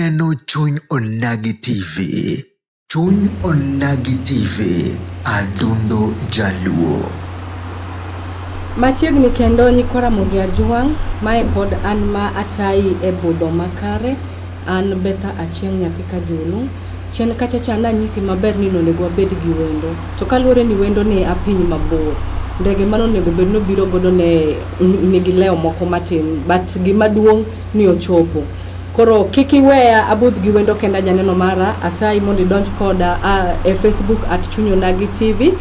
Ineno Chuny Onagi TV. Chuny Onagi TV. Adundo Jaluo. Machiegni kendo nyikora Mugi Ajwang', mae pod an ma atai e budho makare, an Betha Achieng' nyathi Kajulu. Chien kacha cha nanyisi maber ni nonego wabed gi wendo. To kaluwore ni wendo ni apiny mabor. Ndege mano nego bed no biro godo ne nigi leo moko matin, but gima duong' ni ochopo. Koro kiki weya abudh gi wendo kenda janeno mara, asai mondi donj koda e Facebook @Chuny Onagi TV.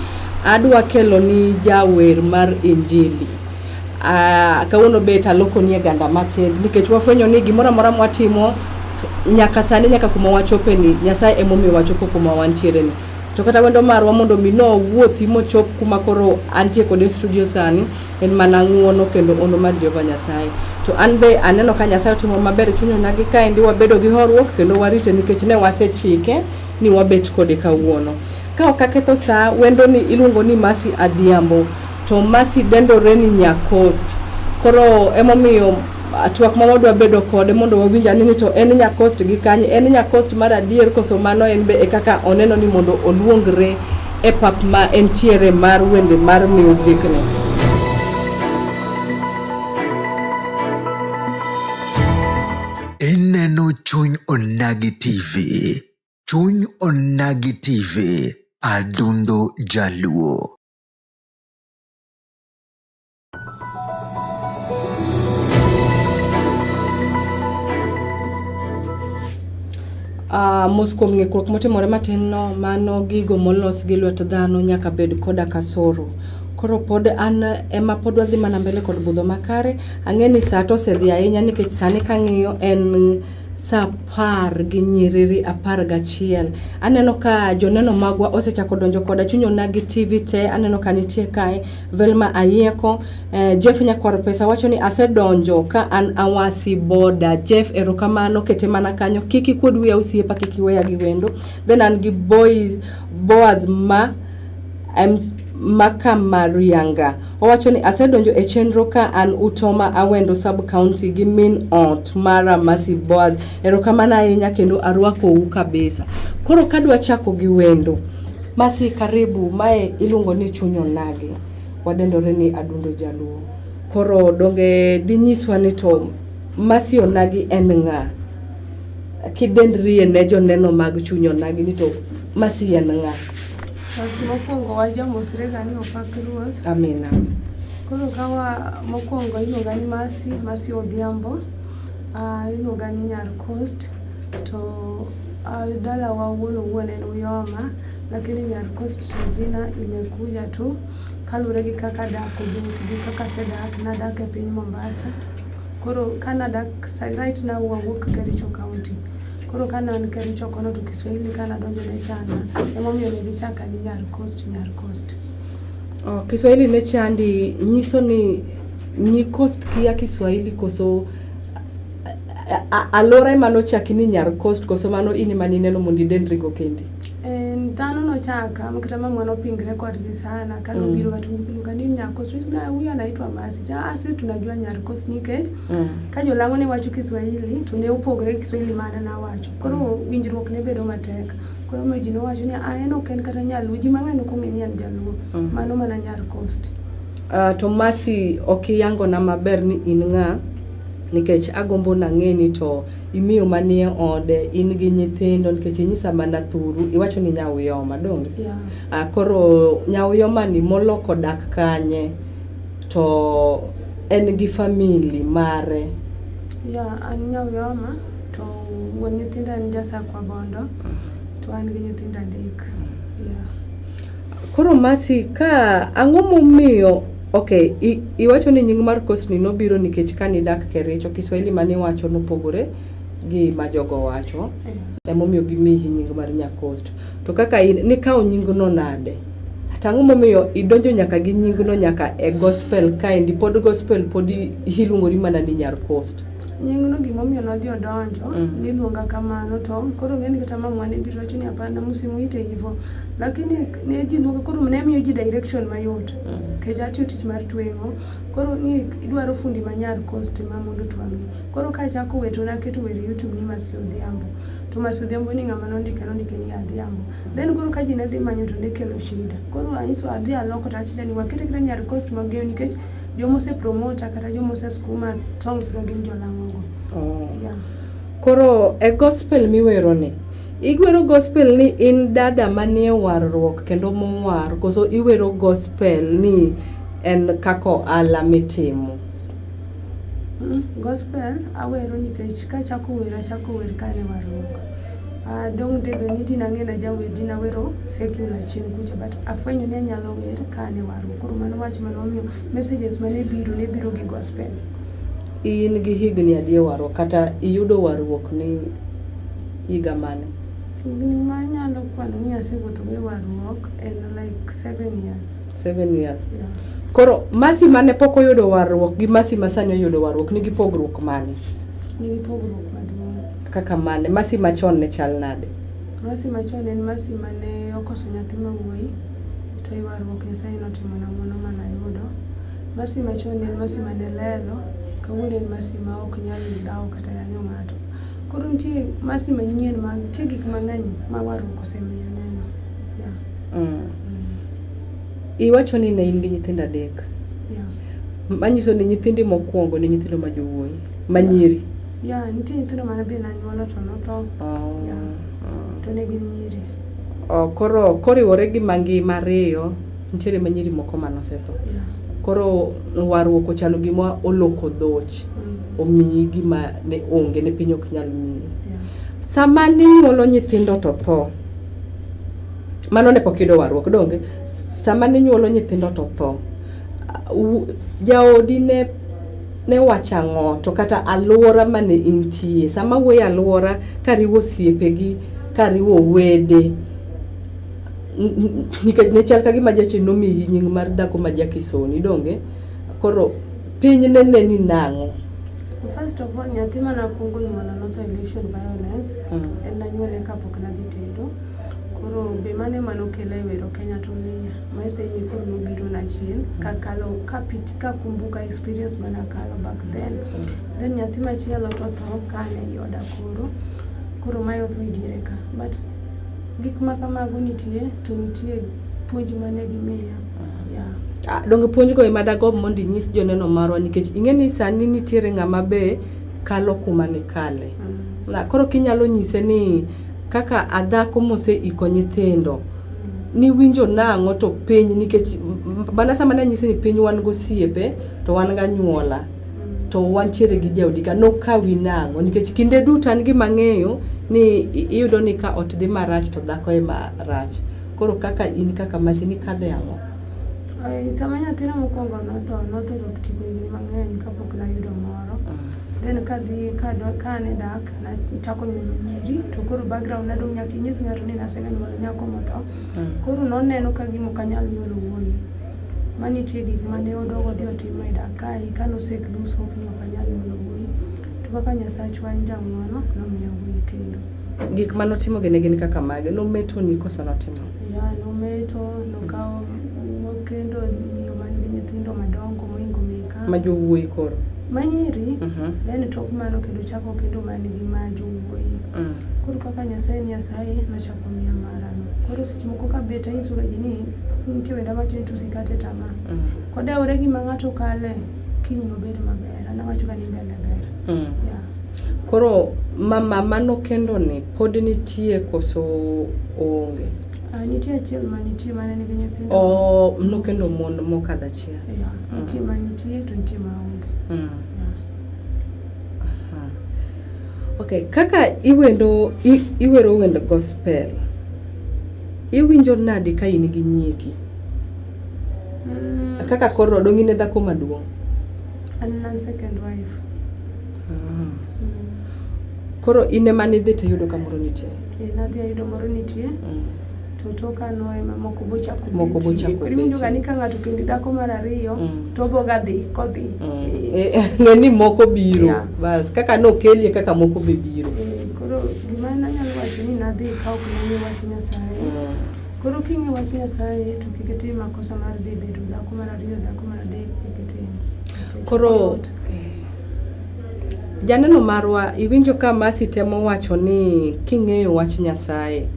Adwa kelo ni jawer mar Injili. Kawuono bet aloko ni ganda matin nikech wafwenyo ni gimora mora mwatimo nyaka sani nyaka kuma wachope ni Nyasaye emomiyo wachopo kuma wantiere ni. To kata wendo marwa mondo mino wuothi mochop kuma koro antie kode studio sani en mana ng'uono kendo ono mar Jehova Nyasaye. To an be aneno ka Nyasaye timo maber Chuny Onagi kaendi wabedo gi horuok kendo warite nikech ne wasechike ni wabet kode kawuono. Ka okaketho saa wendo ni iluongo ni Mercy Adhiambo, to Mercy dendore ni Nyakost. Koro emomiyo twak ma wadwa bedo kode mondo wawinj ni to en Nyakost gi kanye, en Nyakost mar adier koso mano en be kaka oneno ni mondo oluongre e pap ma entiere mar wende mar music ni. Ineno Chuny Onagi TV. Chuny Onagi TV. Adundo Jaluo. Mos kuom ng'ikruok motimore matin no, mano gigo molos gi lwet dhano nyaka bed koda kasoro. Koro pod an ema pod wadhi mana mbele kod budho makare. Ang'eni saa to osedhi ahinya nikech sani kang'iyo en saa 10:11. Aneno ka joneno magwa osechako donjo koda Chuny Onagi TV te. Aneno ka nitie kae Velma Ayieko, Jeff Nyakwar Pesa wacho ni asedonjo ka an Awasi Boda. Jeff erokamano kete mana kanyo, kiki kuod wiya osiepa, kiki weya gi wendo. Then an gi Boaz Makamarianga owacho ni asedonjo e chenro ka an Utoma Awendo sub county gi min ot mara Mercy Boaz. Erokamano ahinya kendo arwako u kabisa. Koro kadwa chako gi wendo, Mercy karibu. Mae iluongo ni Chuny Onagi, wadendore ni Adundo Jaluo. Koro donge dinyiswa ni to Mercy Onagi en ng'a? Kidendrie ne joneno mag Chuny Onagi ni to Mercy en ng'a? Mokwongo wajo mosrega ni opak ruoth. Amina. Koro kawa mokwongo iluonga ni Mercy Odhiambo. Iluonga ni Nyarkost. To dala wa wuon en Uyoma. Lakini Nyarkost jina imekuja tu kalure gi kaka dak obet gi kaka sedak na dak e piny Mombasa. Koro kana dak right now wawuok Kericho County. Koro kana an Kericho kono to Kiswahili kana donjo ne chanda. Emomiyo ne gichaka ni Nyarkost. Kiswahili ne chandi nyiso ni Nyikost kia Kiswahili koso alora mano chaki ni Nyarkost koso mano ini manineno mondi dendrigo kendi. Dhano no chaka makata mama no pingre kodgi sana kano biro katunguka ni Nyarkost. Na huyu anaitwa Mercy. Sisi tunajua Nyarkost nikech ka jolango ne wacho Kiswahili to ne upogre Kiswahili mana na wacho. Koro winjruok ne bedo matek. Koro mo jino wacho ni en ok en kata Nyaluo, ji mang'eny ok ong'e ni en Jaluo. Mano mana Nyarkost. To Mercy okiyango na maber ni in ng'a, nikech agombo nang'eni to imiyo manie ode in gi nyithindo nikech inyisa mana thuru iwacho ni Nyauyoma dong. Koro Nyauyoma ni moloko dak kanye to en gi family mare. An Nyauyoma to wuon nyithinda en Jasakwa Bondo. To an gi nyithinda 3. Koro Mercy ka ang'o momiyo iwacho ni nying mar Kost ni nobiro nikech kani dak Kericho, Kiswahili mane wacho nopogore gi ma jogo wacho. Emomiyo gimiyi nying mar Nyakost. To kaka ni kao nying no nade? Ang'o momiyo idonjo nyaka gi nying no nyaka e gospel kaendi, pod gospel pod iluongori mana ni Nyarkost? nyingno gimomiyo nodhi odonjo niluonga kamano to koro ng'eni kata mamwa ne biro wacho ni hapana musimuite hivyo, lakini ne ji luonga koro ne miyo ji direction mayot kech atiyo tich mar tweng'o koro ni idwaro fundi manyar coast ma mondo twang'ni koro kachako weto naketo wer YouTube ni Mercy Odhiambo to Mercy Odhiambo ni ng'ama nondike ni Adhiambo then koro ka ji ne dhi manyo to ne kelo shida koro anyiso adhi aloko tachicha ni wakete kata nyar coast mageyo nikech jomose promota kata jomose skuma songs ga gin jolang'o go. Yeah. Koro e gospel miwero ni igwero gospel ni in dada manie warruok kendo mowar koso iwero gospel ni en kako ala mitimo? Gospel awero nikech kachako wer kane warruok dong de beni dina ng'ena jawer dina wero secular chien kucha but afwenyo ni anyalo wer kane warruok koro mano wach manomiyo messages mane biro gi gospel. In gi higni adi warruok kata iyudo warruok ni higa mane? Higni manyalo kwano ni asewuotho gi warruok en like 7 years. 7 years? Yeah. Koro Mercy mane pok oyudo warruok gi Mercy masani oyudo warruok nigi pogruok mane? Nigi pogruok maduong'. Kaka mane? Mercy machon ne chal nade? Mercy machon en Mercy mane okoso nyathi mawuoyi to warruok Nyasaye notimo na mono mana yudo. Mercy machon en Mercy mane lelo kawuono en Mercy ma ok nyal dawo kata yanyo ng'ato. Koro nitie Mercy manyien ma nitie gik mang'eny ma warruok osemiyo neno. Yeah. Iwacho ni ne in gi nyithindo 3. Yeah. Manyiso ni nyithindi mokwongo ni nyithindo ma jowuoyi manyiri. Yeah, nitie nyithindo mane be nanyuolo to notho. Yeah. To ne gin nyiri. Koro koriwore gi mangima ariyo nitiere manyiri moko manosetho. Yeah. Koro warruok ochalo gima oloko dhoch. Omiyi gima ne onge ne piny ok nyal miyi. Yeah. Sama ninyuolo nyithindo to tho. Mano ne pok yudo warruok donge. Sama ninyuolo nyithindo to tho. Jaodi ne wachang'o to kata aluora mane intie. Sama wuoyo aluora kariwo osiepegi, kariwo wede. Nikech ne chal ka gima jachi nomiyi nying mar dhako ma jakisoni donge. Koro piny ne ni nang'o? First of all, nyathi mana kuongo nyuolo noto election violence en nanyuole kapok nadhi tedo. Koro be mane manokele wero Kenya to liya. Maese ni koro nobiro na chien kakalo ka kumbuka experience mana kalo back then. Then nyathi machielo to tho kane yoda koro mayo to idiere ka. But gik makamago nitie to nitie puonj mane gimiya. Yeah. Donge puonj go ema dagob mondo inyis joneno marwa nikech ing'eni sani nitiere ng'ama be kalo kuma ni kale. Koro kinyalo nyise ni kaka adhako mose iko nyithindo ni winjo nang'o to piny nikech bana sama ne nyisi ni piny wan go siepe to wan ga nyuola to wantiere gi jaodi ka no kawi nang'o nikech kinde duto an gi mang'eyo ni iyudo ni ka ot dhi marach to dhako ema rach. Koro kaka in kaka Mercy ni kadhe ang'o? Sama nyathina mokwongo notho rok tiko higni mang'eny kapok nayudo moro. Then kane dak nachako nyuolo nyiri to koro background nadong' nyaka inyis ng'ato ni nasega nyuolo nyako motho. Koro noneno ka gima ok anyal nyuolo wuoyi. Manitie gik mane odogo dhi otimo e dak kae ka nosek lose hope ni ok anyal nyuolo wuoyi. To kaka Nyasachwa en jang'uono nomiyo wuoyi kendo. Gik manotimo gin kaka mage? Nometo ni koso notimo? Yeah, nometo, nokawo kendo miyo man gi nyithindo madongo moingo meka. Ma jowuoyi koro? Manyiri, then tok mano kendo chako kendo man gi ma jowuoyi. Koro kaka Nyasaye nochako miya marano. Koro seche moko ka bet anyiso ga ji ni nitie wenda machon to usikate tamaa. Kodeure gima ng'ato kale kiny nobed maber. An awacho ga ni mbele ber. Yeah. Koro mama mano kendo ni pod nitie koso onge? Nitie achiel manitie mane nigi nyithindo. Nokendo mon mokadho achiel? Yeah. Nitie manitie to nitie maonge. Yeah. Okay, kaka iwero wend gospel, iwinjo nade ka in gi nyieki? Kaka koro dong' ine dhako maduong'? An second wife. Koro ine mane idhi to yudo ka moro nitie? Nadhi ayudo moro nitie. to tokano ema moko bocha ko moko bocha ko kuri minjo gani ka ngato kendi dhako mar ariyo to boga dhi kodhi ng'eni moko biro bas kaka nokelie kaka moko be biro koro gima nanyalo wacho ni nadhi ka ok nang'e wach Nyasaye koro king'e wach Nyasaye to kik itim makosa mar dhi bedo dhako mar ariyo dhako mar adek kik itim koro janeno marwa iwinjo ka Mercy temo wacho ni king'eyo wach Nyasaye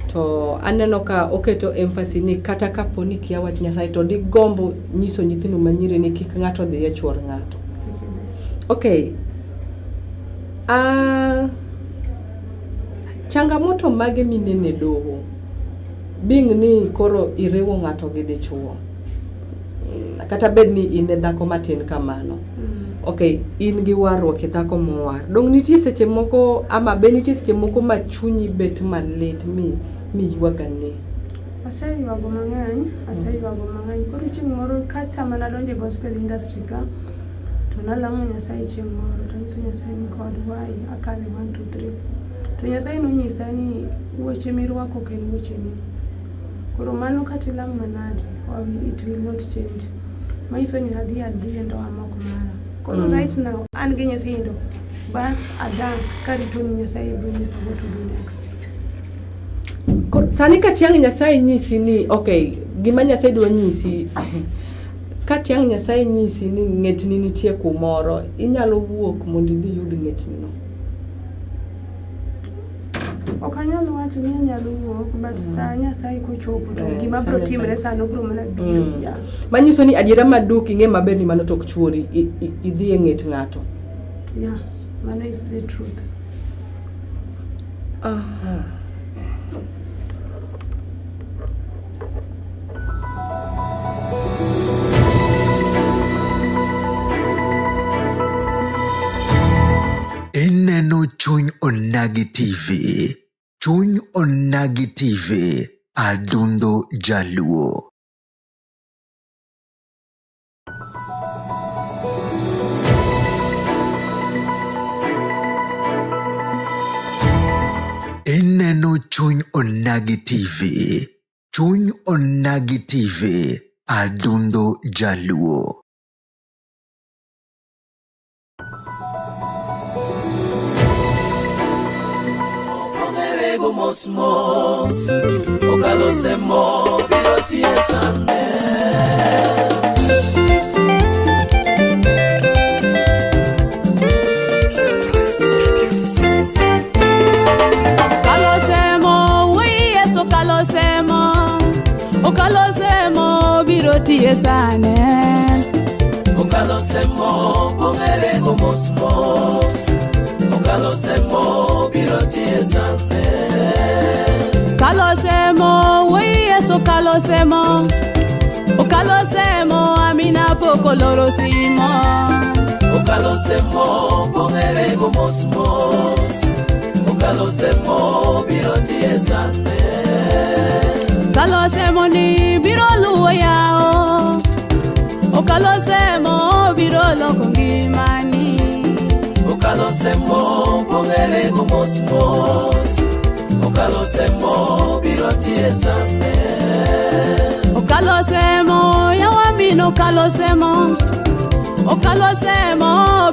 to aneno ka oketo emphasis ni kata kapo ni kia wach Nyasaye to di gombo nyiso nyithindo manyiri ni kik ng'ato dhi e chuor ng'ato. Okay. Changamoto mage minene doho bing ni koro irewo ng'ato gi dichuo kata bed ni in dhako matin kamano. Okay, in gi warruok dhako mowar. Dong nitie seche moko ama be nitie seche moko ma chunyi bet malit mi yuaga ng'e. Aseyuago mang'eny. Koro chieng' moro ka sama nadonjo e gospel industry ka to nalamo Nyasaye chieng' moro to nyiso Nyasaye ni God why akale 1 2 3 to Nyasaye nonyisa ni wuoche mirwako ken wuoche ni. Koro mano katilang' manadi it will not change. Maiso ni nadhi adhi ndo amok mara. Koro right now an gi nyithindo but adang karito ni Nyasaye bro nyisa what to do next. Sani ka tiang' Nyasaye nyisi ni okay gima Nyasaye dwa nyisi ka tiang' Nyasaye nyisi ni ng'etni nitie kumoro inyalo wuok mondo idhi yud ng'etni no. Okanyalo wacho ni anyalo wuok but sa Nyasaye kochopo to gima bro timre sano bro mana biro ya. Manyiso ni adiera maduk ing'e maber ni mano tok chuori idhi e ng'et ng'ato. Yeah, mano is the truth. Ineno Chuny Onagi TV. Chuny Onagi TV. Adundo Jaluo. Ineno Chuny Onagi TV. Chuny Onagi TV. Adundo Jaluo. Mos okalose mo biroti esane kalosemo yeso kalosemo okalosemo biroti esane okalosemo pongerego mos okalosemo biroti esane kalosemo yeso kalosemo okalosemo amina pokoloro simo okalosemo pongerego mos okalosemo biroti esane kalosemo ni biro luwo yao okalosemo biro loko ngimani okalosemo pongerego mos okalosemo biroti esane okalosemo yawamino okalosemo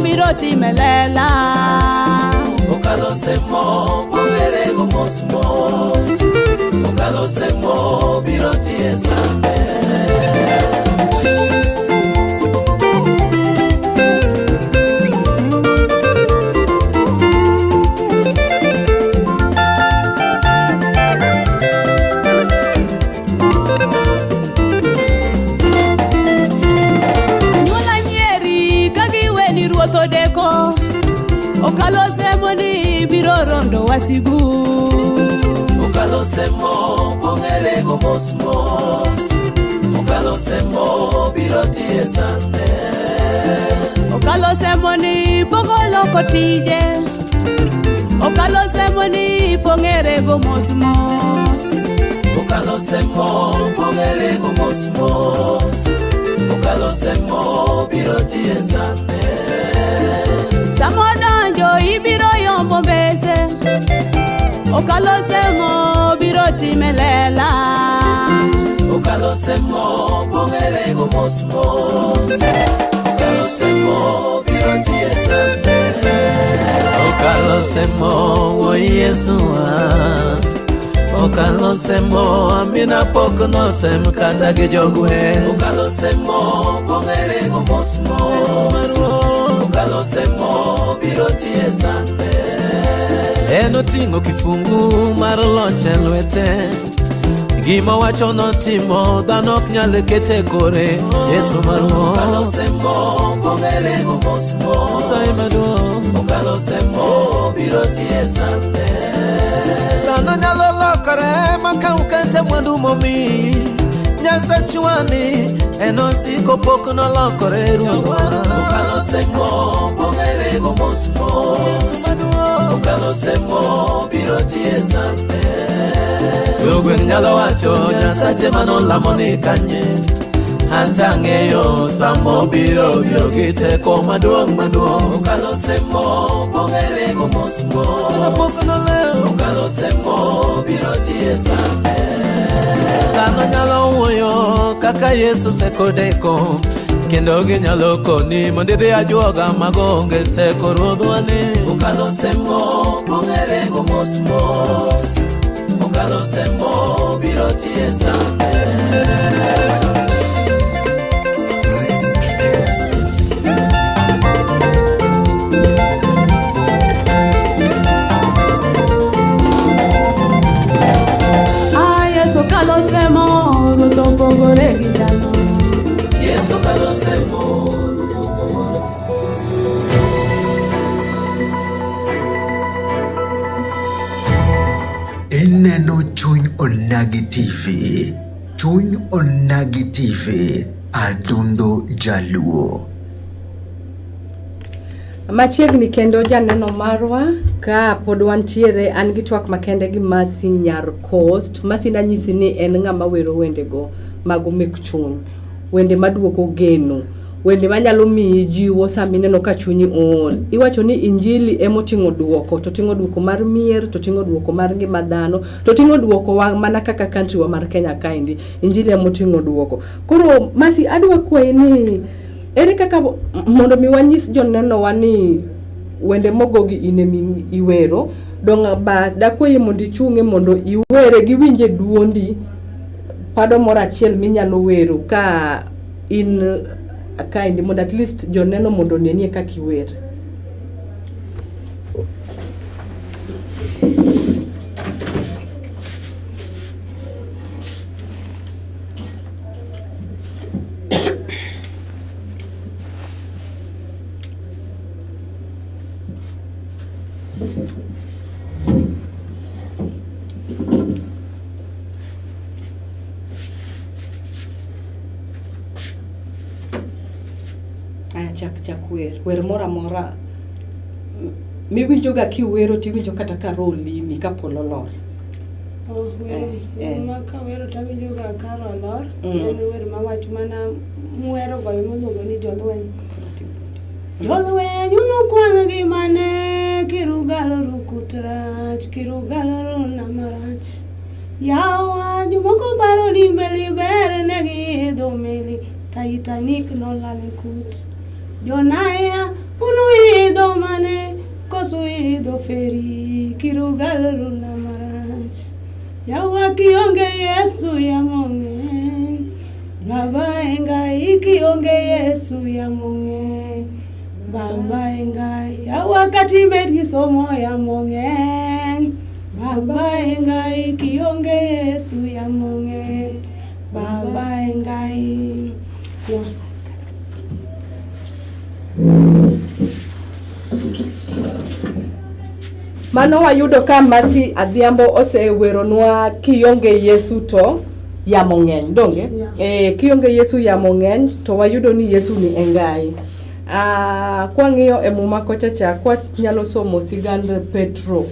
biroti melela okalosemo pongerego mos okalosemo biroti esane Deko okalosemo ni biro rondo wasigu okalosemo pongerego mos okalosemo biroti esane okalosemo ni pogolo kotije okalosemo ni pongerego mos okalosemo pongerego mos okalosemo biroti esane samodonjo ibiro yombo mbese okalosemo biro biro time lela. Okalo semo pongere go mos mos. Okalo semo biro tie sande. Okalo semo wo Yesua. Okalo semo amina poko no sem kata ge jogwe. Okalo semo pongere go mos mos. Okalo semo biro tie sande. Eno tingo kifungu mar loche lwete. Gima wacho no timo dhano ok nyal kete kore. Yesu maruo okalo semo pongere go mos mos. Okalo semo biro tie sande. Dhano nyalo lokore maka ukente mwandu momi. Nyasa chwani eno siko pok no lokore ruwa. Okalo semo pongere go mos mos. Okalo semo biro tie sande. Yogwen nyalo wacho nyasache mano lamoni kanye. Antang'eyo samo biro gite ko maduong'. Okalo semo pongere go mos mos. Okalo semo biro tie sande. Dhano nyalo wuoyo kaka Yesu sekodeko. Kendo ginyalo koni mondo idhi ajuoga magonge teko ruodhwa ni. Okalo semo pongere go mos mos. Okalo semo biro tie sande. Yesu kalo semo ruto pogore gi dhano. Yesu kalo semo. Ineno Chuny Onagi TV. Chuny Onagi TV. Adundo Jaluo. Machiegni kendo janeno marwa ka pod wantiere an gi twak makende gi Mercy Nyar Coast. Mercy nanyisi ni en ng'ama wero wendego mago mek chuny, wende maduoko geno, wende manyalo miyi jiwo sama ineno ka chunyi ool. Iwacho ni injili emoting'o duoko, to ting'o duoko mar mier, to ting'o duoko mar ngima dhano, to ting'o duoko mana kaka country wa mar Kenya kaendi. Injili emoting'o duoko. Koro Mercy adwa kwayi ni ere kaka mondo mi wanyis joneno wa ni wende mogogi ine iwero dong ba dakwayi mondo ichung'e mondo iwere giwinje duondi pado moro achiel minyalo wero ka in kaendi mondo at least joneno mondo nenie kaka iwer. Chak wer mora mora miwinjo ga kiwero tiwinjo kata ka roho limi ka polo lor. Maka wero tawinjo ga karo lor. En wer mawacho mana muwero go iluongo ni jolweny. Jolweny uno kwang' gi mane kirugalo rukutrach kirugalo namarach. Yawa jomoko paro ni meli ber negi idho meli Titanic nolale kut. Jonaya uno idho mane koso idho feri kirugalo namarach. Yawa kionge Yesu ya mong'eny. Baba engai kionge Yesu ya mong'eny. Baba engai yawa kati medi somo ya mong'eny. Baba engai kionge Yesu ya mong'eny. Baba engai Mano wayudo ka Mercy Adhiambo oseweronwa kionge Yesu to yamo ng'eny donge. Kionge Yesu yamo ng'eny to wayudo ni Yesu ni engai. Kwang'iyo e muma kochacha kwa nyalo somo sigand Petro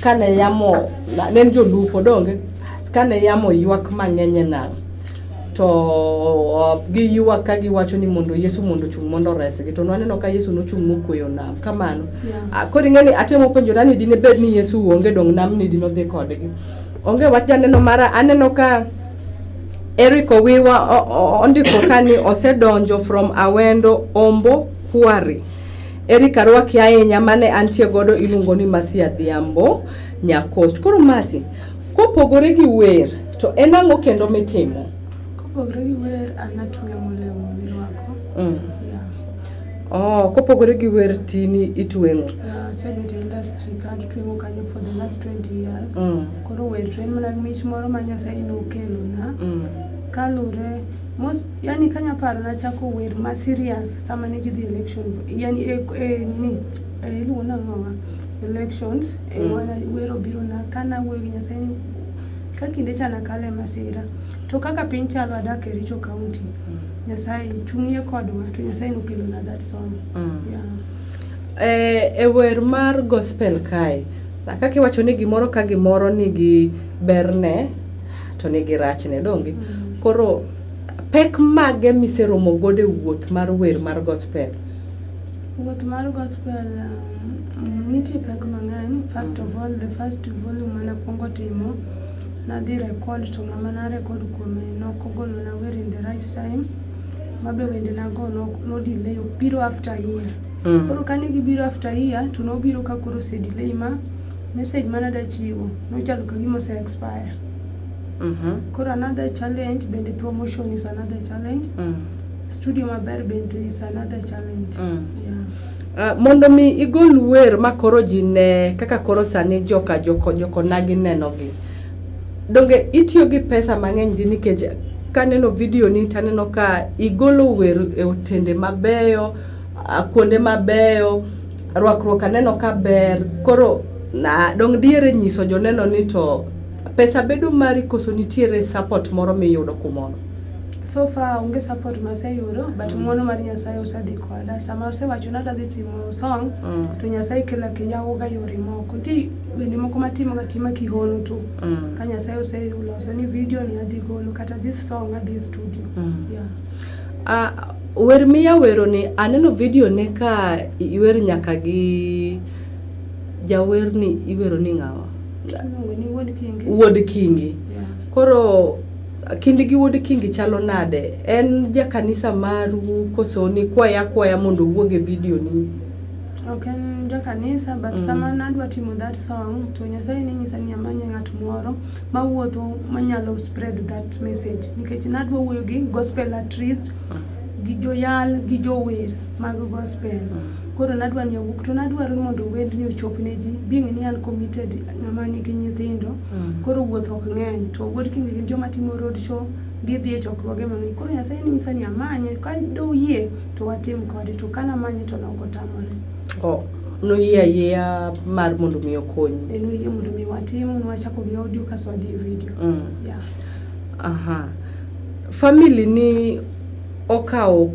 kane yamo nen jolupo donge kane yamo ywak mang'eny na to gi ywak ka giwacho ni mondo Yesu mondo chung mondo resgi to waneno ka Yesu nochung mokweyo nam kamano. Koro ng'eni atemo penjora ni dine bed ni Yesu onge dong nam ni dino dhi kodgi. onge wach janeno mara aneno ka Eric Owiwa ondiko kani osedonjo from Awendo Ombo Kwari. Eric arwaki ahinya mane antie godo iluongo ni Masi Adhiambo Nyakost. Koro Masi, kopogore gi wer to en ang'o kendo mitimo? Kopogore gi wer anatuyo molewo mirwako. Kopogore gi wer tini itwengo. Sebet industry kad twengo kanyo for the last 20 years. Koro wer to en mana mich moro ma Nyasaye nokelo na. Kalure yani kanya paro na chako wer ma serious sama ne gidhi election yani iluongo nang'owa elections wana wero biro na kana wer Nyasaye ni ka kinde chana kale masira to kaka piny chalo adak e Richo County Nyasaye chung'ie kodwa to Nyasaye nokelo na that song. E wer mar gospel kae kaka iwacho ni gimoro ka gimoro nigi berne to nigi rachne donge. Koro pek mage miseromo gode wuoth mar wer mar gospel? Wuoth mar gospel nitie pek mang'eny. First of all, the first volume mana kwongo timo nadhi record to ng'ama na record kuome nokogolo na wer in the right time mabe wende nago no delay biro after year. Koro kane gibiro after year to nobiro ka koro se delay ma message mana da chiwo no chalo ka gimo se expire. Koro another challenge bende promotion is another challenge. Studio maber bende is another challenge. Mondo mi igol wer makoro ji ne kaka koro sani joko nagi neno gi. Donge itiyo gi pesa mang'eny di nikech kaneno video ni taneno ka igolo wer e otende mabeyo, kuonde mabeyo, rwakruok aneno ka ber. Koro na dong diere nyiso joneno ni to pesa bedo mari koso nitiere support moro miyudo kumono? So far unge support maseyudo but ng'wono mar Nyasaye osedhi koda. Sama osewacho na dadhi timo song to Nyasaye kela ke yawo ga yore moko ti wende moko matimo ga tima kihono to ka Nyasaye oseloso ni video ni adhi golo kata this song adhi studio. Wer miya wero ni aneno video ne ka iwer nyaka gi jawer ni iwero ni ng'awa? Wuod Kingi. Koro kindi gi Wuod Kingi chalo nade? En ja kanisa maru koso ni kwaya mondo wuoge video ni? Okay, ja kanisa but sama nadwa timo that song to Nyasaye ni nyisa ni amanye ng'at moro mawuotho manyalo spread that message nikech nadwa wuoyo gi gospel artist gi joyal gi jower mag gospel. Koro nadwa ni owuok to nadwaro mondo wend ni ochop ne ji being ni an committed ng'ama nigi nyithindo. Koro wuoth ok ng'eny to Wuod Kingi gin joma timo road show gidhi e chokruoge mang'eny. Koro Nyasaye ni nyisa ni amanye ka do yie to watim kode to kana manye to nokotamore. No yie mar mondo mi okonyi. No yie mondo mi watim no wachako gi audio kaso wadhi video. Family ni okawo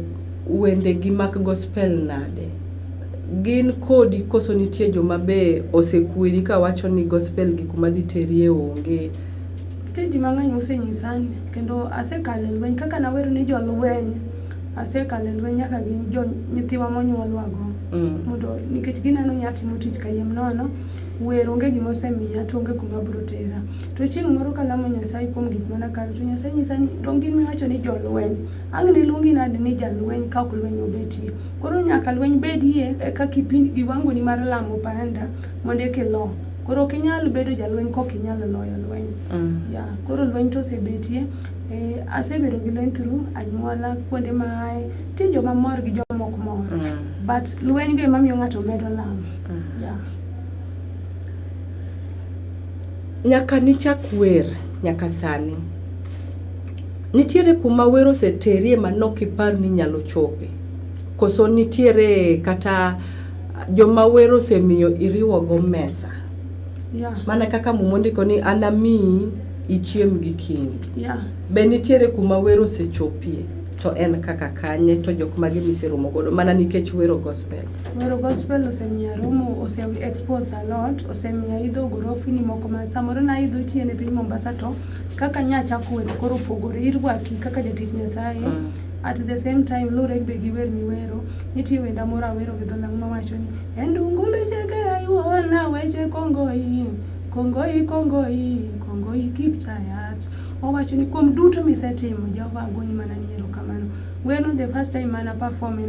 wende gi mag gospel nade? Gin kodi koso nitie joma be osekwedi ka wacho ni gospel gi kuma dhi terie onge? Teji mang'eny osenyisani kendo asekale lweny kaka nawero ni jolweny asekale lweny nyaka gi nyithiwa monyuolwa go. Mondo nikech gineno ni atimo tich kayiem nono wer onge gima osemiya to onge kuma bro tera. To chieng' moro kalamo Nyasaye kuom gik mana kare to Nyasaye nyisa ni dong gin miwacho ni jolweny ang' ni luongi nade ni jalweny ka ok lweny obetie. Koro nyaka lweny bedie eka kipindi giwango ni mar lamo panda mondo ekelo. Koro ok inyal bedo jalweny kok inyal loyo lweny. Koro lweny to osebetie. Asebedo gi lweny through anyuola kuonde maaye ti joma mor gi joma ok mor. But lweny ge mamiyo ng'ato medo lamo. Nyaka nichak wer nyaka sani nitiere kuma wer oseterie manok ipar ni nyalo chope koso nitiere kata joma wer osemiyo iriwo go mesa? Mana kaka mumondiko ni anami ichiem gi Kingi. Be nitiere kuma wer osechopie to en kaka kanye to jok magi miseromo godo mana nikech wero gospel? Wero gospel osemiya romo ose expose a lot, osemiya idho gorofi ni moko ma samoro na idho chien e piny Mombasa to kaka nyacha kwet koro pogore irwaki kaka jatich Nyasaye. At the same time lure be gi wer miwero nitie wenda moro awero gi dholang' mawacho ni endungu lechege ayuona weche kongoi Kongoi Kipchayat. Owacho ni kuom duto misetimo Jehova agoni mana ni erokamano. Gweno the first time mana perform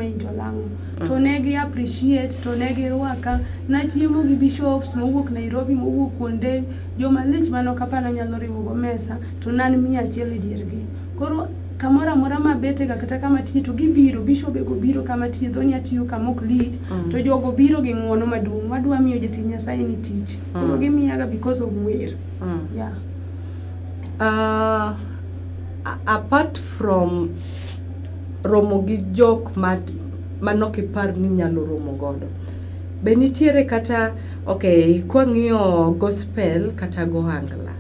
e Jolang'o. To negi appreciate, to negi rwaka. Nachiemo gi bishops mowuok Nairobi, mowuok kuonde joma lich manokapana nyalo riwogo mesa, to nan 100 e diergi. Koro kamora mora mabete ga kata kama tiyo to gibiro, bishobe go biro kama tiyo, dhoni atiyo kamok lich, to jogo biro gi ng'uono maduong'. Wadwa miyo jatich Nyasaye ni tich. Koro gimiyaga because of wer. Yeah. Apart from romo gi jok manokipar ni nyalo romo godo, be nitiere kata kwang'iyo gospel kata gohangla,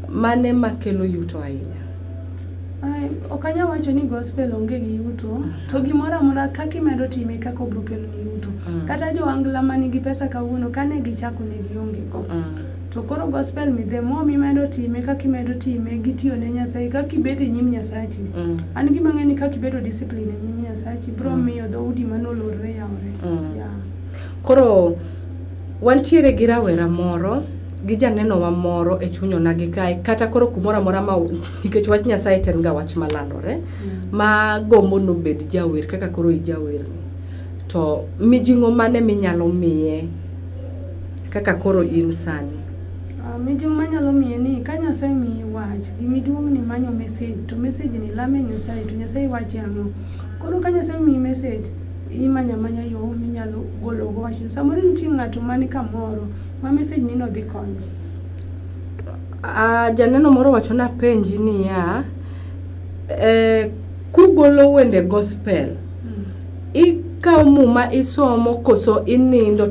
mane makelo yuto ahinya? Okanya wacho ni gospel onge gi yuto, to gimora mora kaki medo time kako bro kelo ni yuto. Kata jo angla manigi pesa kawuono kane gichako ne gionge go. To koro gospel mi the more mi medo time kaki medo time gitiyo ne Nyasaye kaki bete nyim Nyasachi. An gima ng'eni kaki bedo discipline nyim Nyasachi bro miyo dhoudi manolorre yaore. Yeah. Koro wantiere gi rawera moro gi janeno mamoro e chunyona gi kae, kata koro kumora mora ma nikech wach Nyasaye ten ga wach malandore, ma gombo no bed jawer kaka koro ijawer ni. To mijing'o mane minyalo miye kaka koro in sani? Mijing'o manyalo miye ni ka Nyasaye miyi wach, gimiduong' ni manyo message, to message ni lame Nyasaye, to Nyasaye wache ang'o. Koro ka Nyasaye miyi message, imanya yo minyalo golo go wach. Samoro nitie ng'ato mani kamoro ma message ni no dhi konyo. Janeno moro wacho na penji ni ya kugolo wende gospel, ikaw muma isomo koso inindo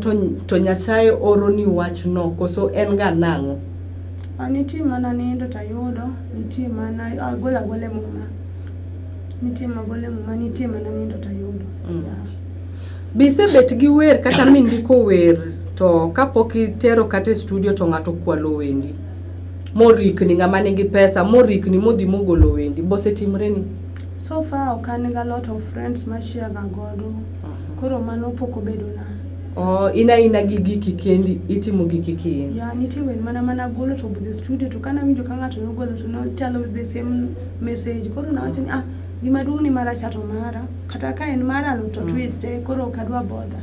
to Nyasaye oro ni wach no koso en ga nang'o? Nitie mana nindo tayudo, nitie mana agola muma. Nitie magole muma, nitie mana nindo tayudo. Bise bet gi wer kata mindiko wer to kapok itero kata studio to ng'ato kwalo wendi morikni, ng'ama nigi pesa morikni modhi mogolo wendi, bose timre ni? So far okan ga lot of friends ma share ga godo. Koro mano poko bedo na. Ina gigi kendi itimo gigi kien? Yeah, nitie wer mana golo to the studio to kana winjo ka ng'ato no golo to no chalo the same message. Koro na wacho ni gima duong' ni mara chato mara kata ka en mara no to twist koro kadwa boda.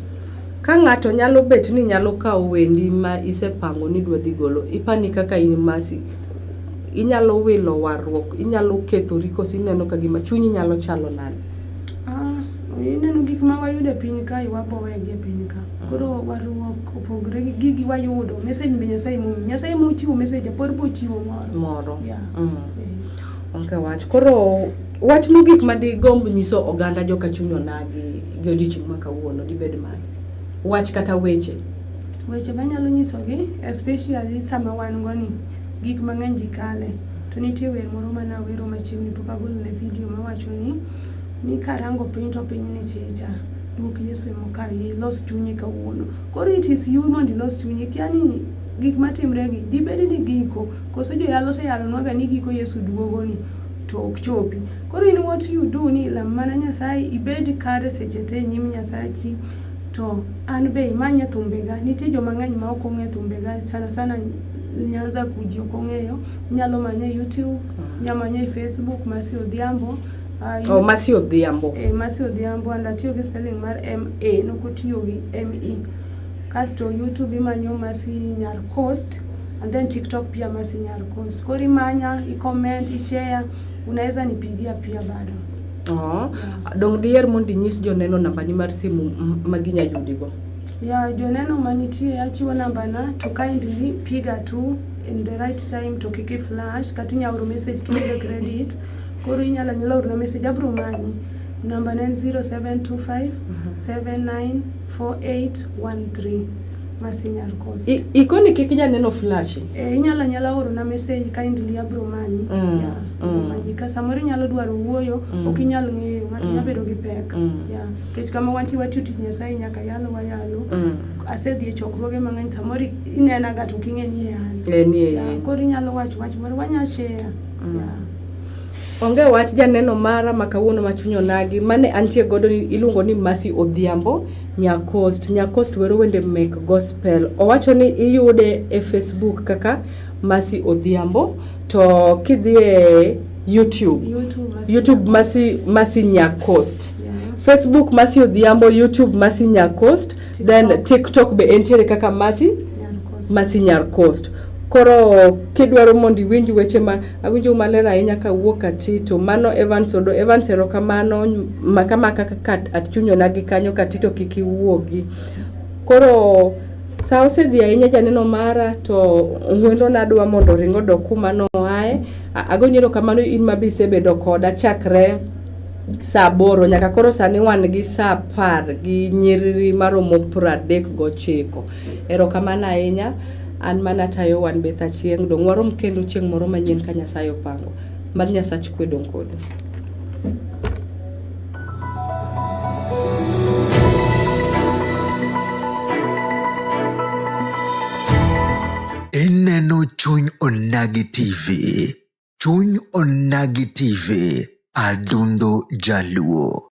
Ka ng'ato nyalo bet ni nyalo kawo wendi ma isepango ni dwa dhi golo, ipani kaka in Masi inyalo wilo warruok, inyalo kethori koso ineno ka gima chunyi nyalo chalo nade? Ineno gik ma wayudo e piny ka wabowegi e piny ka. Koro warruok opogre gi gigi wayudo. Message be Nyasaye mo chiwo message pod bo chiwo moro. Yeah. Okay, wach. Koro wach mogik madigomb nyiso oganda joka chunyo nagi gi odiochieng' ma kawuono dibed mane? Wach kata weche manyalo nyisogi, especially sama wan goni gik mang'eny ji kale. To nitie wer moro mana wero machiegni pok agolo ne video mawacho ni karango piny to piny ni chicha, duok Yesu emokawi, los chunyi kawuono. Koro it is you mondo ilos chunyi, kiani gik matimre gi dibed ni giko koso joyalo oseyalonwa ga ni giko Yesu duogo ni to ok chopi. Koro in what you do ni lam mana Nyasaye, ibed kare seche te nyim Nyasachi. To an be imanya thumbega, nitie joma ng'eny ma ok ong'e thumbega, sana Nyanza kuji ok ong'eyo. Inyalo manya YouTube, inyalo manya Facebook, Masi Odhiambo. Masi Odhiambo. Masi Odhiambo, and atiyo gi spelling mar MA, nokotiyo gi ME. Kasto YouTube imanyo Masi Nyar Coast, and then TikTok pia Masi Nyar Coast. Koro imanya, i-comment, i-share, unaweza nipigia pia bado. Dong dier mondi nyis joneno nambani mar simu maginya yudigo? Joneno manitie achiwo nambana to kindly piga tu in the right time to kiki flash katinya oro message kike credit. Koro inyalo oro message abro manyi. Namba 0725 794813. Masi Nyar Coast. Ikoni kikinya neno flash? Inyalo oro na message kindly abro manyi. Manyi ka samoro nyalo dwaro wuoyo, ok inyal ng'eyo, ng'ato nyalo bedo gi pek. Kech kama wanti tich Nyasaye nyaka wayalo. Asedhi e chokruoge mang'eny, samoro inena ga to king'e ni an. Koro inyalo wach moro wanya share. Onge wach janeno mara makawuono machunyo nagi mane antie godo iluongo ni Mercy Odhiambo Nyakost wero wende mek gospel. Owacho ni iyude e Facebook kaka Mercy Odhiambo, to kidhie YouTube Mercy Nyakost. Facebook Mercy Odhiambo, YouTube Mercy Nyakost, then TikTok be entiere kaka Mercy Nyakost. Koro kidwaro mondi winj weche ma awinjo maler ahinya ka wuok Katito, mano Evans erokamano makama kaka atchunyo nagi kanyo Katito kiki wuogi. Koro sa osedhi ahinya janeno mara to ng'wendo nadwa mondo ringo dok kuma noae. Agoni erokamano in mabisebedo koda chakre saa 8 nyaka koro sani wan gi saa 10 gi nyiriri maromo 39. Erokamano ahinya. An mana tayo wan Beth Achieng', dong warom kendo chieng' moro manyien ka Nyasaye opango. Mad Nyasach kwe dong kodu. Ineno Chuny Onagi TV. Chuny Onagi TV. Adundo Jaluo.